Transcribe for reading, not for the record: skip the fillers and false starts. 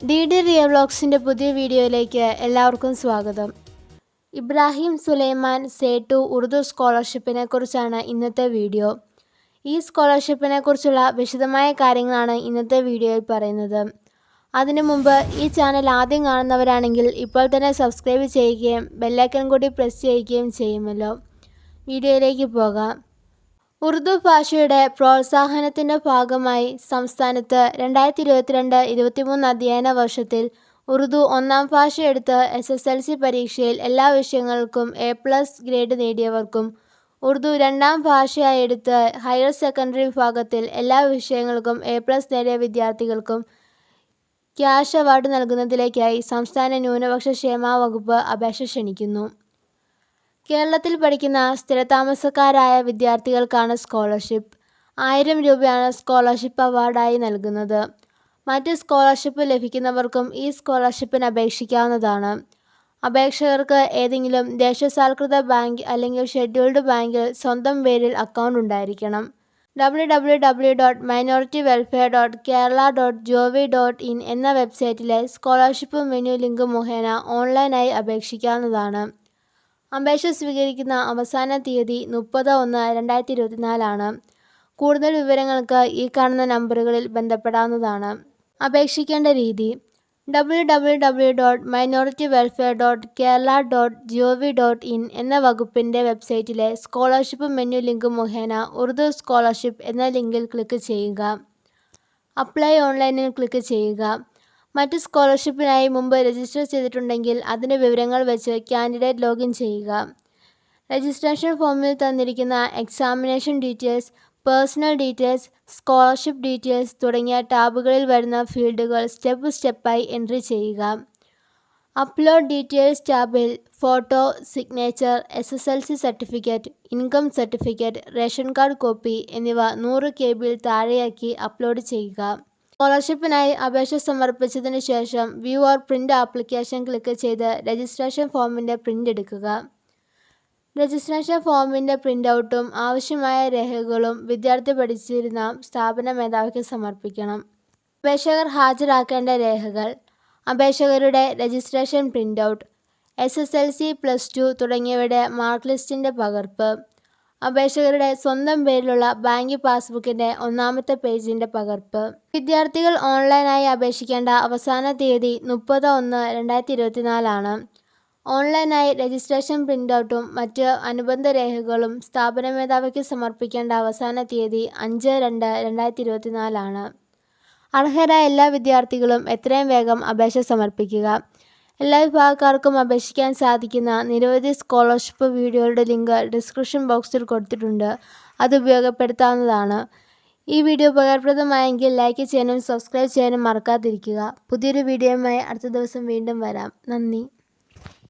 DD real വ്ളോഗ്സിൻ്റെ പുതിയ വീഡിയോയിലേക്ക് എല്ലാവർക്കും സ്വാഗതം. ഇബ്രാഹിം സുലൈമാൻ സേട്ടു ഉറുദു സ്കോളർഷിപ്പിനെ കുറിച്ചാണ് ഇന്നത്തെ വീഡിയോ. ഈ സ്കോളർഷിപ്പിനെ കുറിച്ചുള്ള വിശദമായ കാര്യങ്ങളാണ് ഇന്നത്തെ വീഡിയോയിൽ പറയുന്നത്. അതിനു മുമ്പ് ഈ ചാനൽ ആദ്യം കാണുന്നവരാണെങ്കിൽ ഇപ്പോൾ തന്നെ സബ്സ്ക്രൈബ് ചെയ്യുകയും ബെല്ലൈക്കൺ കൂടി പ്രസ് ചെയ്യുകയും ചെയ്യുമല്ലോ. വീഡിയോയിലേക്ക് പോകാം. ഉറുദു ഭാഷയുടെ പ്രോത്സാഹനത്തിൻ്റെ ഭാഗമായി സംസ്ഥാനത്ത് 2022-23 അധ്യയന വർഷത്തിൽ ഉറുദു ഒന്നാം ഭാഷയെടുത്ത് SSLC പരീക്ഷയിൽ എല്ലാ വിഷയങ്ങൾക്കും A+ ഗ്രേഡ് നേടിയവർക്കും ഉറുദു രണ്ടാം ഭാഷയായി എടുത്ത് ഹയർ സെക്കൻഡറി വിഭാഗത്തിൽ എല്ലാ വിഷയങ്ങൾക്കും A+ നേടിയ വിദ്യാർത്ഥികൾക്കും ക്യാഷ് അവാർഡ് നൽകുന്നതിലേക്കായി സംസ്ഥാന ന്യൂനപക്ഷ ക്ഷേമ വകുപ്പ് അപേക്ഷ ക്ഷണിക്കുന്നു. കേരളത്തിൽ പഠിക്കുന്ന സ്ഥിരതാമസക്കാരായ വിദ്യാർത്ഥികൾക്കാണ് സ്കോളർഷിപ്പ്. 1000 രൂപയാണ് സ്കോളർഷിപ്പ് അവാർഡായി നൽകുന്നത്. മറ്റ് സ്കോളർഷിപ്പ് ലഭിക്കുന്നവർക്കും ഈ സ്കോളർഷിപ്പിന് അപേക്ഷിക്കാവുന്നതാണ്. അപേക്ഷകർക്ക് ഏതെങ്കിലും ദേശസാൽകൃത ബാങ്ക് അല്ലെങ്കിൽ ഷെഡ്യൂൾഡ് ബാങ്കിൽ സ്വന്തം പേരിൽ അക്കൗണ്ട് ഉണ്ടായിരിക്കണം. www.minorityWelfare.kerala.gov.in എന്ന വെബ്സൈറ്റിലെ സ്കോളർഷിപ്പ് മെനു ലിങ്ക് മുഖേന ഓൺലൈനായി അപേക്ഷിക്കാവുന്നതാണ്. അപേക്ഷ സ്വീകരിക്കുന്ന അവസാന തീയതി 30/1/2024 ആണ്. കൂടുതൽ വിവരങ്ങൾക്ക് ഈ കാണുന്ന നമ്പറുകളിൽ ബന്ധപ്പെടാവുന്നതാണ്. അപേക്ഷിക്കേണ്ട രീതി: www.minorityWelfare.kerala.gov.in എന്ന വകുപ്പിൻ്റെ വെബ്സൈറ്റിലെ സ്കോളർഷിപ്പ് മെനു ലിങ്ക് മുഖേന ഉറുദു സ്കോളർഷിപ്പ് എന്ന ലിങ്കിൽ ക്ലിക്ക് ചെയ്യുക. അപ്ലൈ ഓൺലൈനിൽ ക്ലിക്ക് ചെയ്യുക. മറ്റ് സ്കോളർഷിപ്പിനായി മുമ്പ് രജിസ്റ്റർ ചെയ്തിട്ടുണ്ടെങ്കിൽ അതിൻ്റെ വിവരങ്ങൾ വെച്ച് കാൻഡിഡേറ്റ് ലോഗിൻ ചെയ്യുക. രജിസ്ട്രേഷൻ ഫോമിൽ തന്നിരിക്കുന്ന examination details, personal details, scholarship details തുടങ്ങിയ ടാബുകളിൽ വരുന്ന ഫീൽഡുകൾ സ്റ്റെപ്പായി എൻട്രി ചെയ്യുക. അപ്ലോഡ് ഡീറ്റെയിൽസ് ടാബിൽ photo, signature, SSLC certificate, income certificate, ration card copy എന്നിവ 100 KB താഴെയാക്കി അപ്ലോഡ് ചെയ്യുക. സ്കോളർഷിപ്പിനായി അപേക്ഷ സമർപ്പിച്ചതിനു ശേഷം view or print application click ചെയ്ത് രജിസ്ട്രേഷൻ ഫോമിൻ്റെ പ്രിൻ്റ് എടുക്കുക. രജിസ്ട്രേഷൻ ഫോമിൻ്റെ പ്രിൻ്റൗട്ടും ആവശ്യമായ രേഖകളും വിദ്യാർത്ഥി പഠിച്ചിരുന്ന സ്ഥാപന മേധാവിക്ക് സമർപ്പിക്കണം. അപേക്ഷകർ ഹാജരാക്കേണ്ട രേഖകൾ: അപേക്ഷകരുടെ രജിസ്ട്രേഷൻ പ്രിൻ്റൗട്ട്, SSLC, +2 തുടങ്ങിയവയുടെ മാർക്ക് ലിസ്റ്റിൻ്റെ പകർപ്പ്, അപേക്ഷകരുടെ സ്വന്തം പേരിലുള്ള ബാങ്ക് പാസ്ബുക്കിൻ്റെ ഒന്നാമത്തെ പേജിൻ്റെ പകർപ്പ്. വിദ്യാർത്ഥികൾ ഓൺലൈനായി അപേക്ഷിക്കേണ്ട അവസാന തീയതി 30/1/2024 ആണ്. ഓൺലൈനായി രജിസ്ട്രേഷൻ പ്രിൻ്റൗട്ടും മറ്റ് അനുബന്ധ രേഖകളും സ്ഥാപന മേധാവിക്ക് സമർപ്പിക്കേണ്ട അവസാന തീയതി 5/2/2024 ആണ്. അർഹരായ എല്ലാ വിദ്യാർത്ഥികളും എത്രയും വേഗം അപേക്ഷ സമർപ്പിക്കുക. എല്ലാ വിഭാഗക്കാർക്കും അപേക്ഷിക്കാൻ സാധിക്കുന്ന നിരവധി സ്കോളർഷിപ്പ് വീഡിയോകളുടെ ലിങ്ക് ഡിസ്ക്രിപ്ഷൻ ബോക്സിൽ കൊടുത്തിട്ടുണ്ട്. അത് ഉപയോഗപ്പെടുത്താവുന്നതാണ്. ഈ വീഡിയോ ഉപകാരപ്രദമായെങ്കിൽ ലൈക്ക് ചെയ്യാനും സബ്സ്ക്രൈബ് ചെയ്യാനും മറക്കാതിരിക്കുക. പുതിയൊരു വീഡിയോയുമായി അടുത്ത ദിവസം വീണ്ടും വരാം. നന്ദി.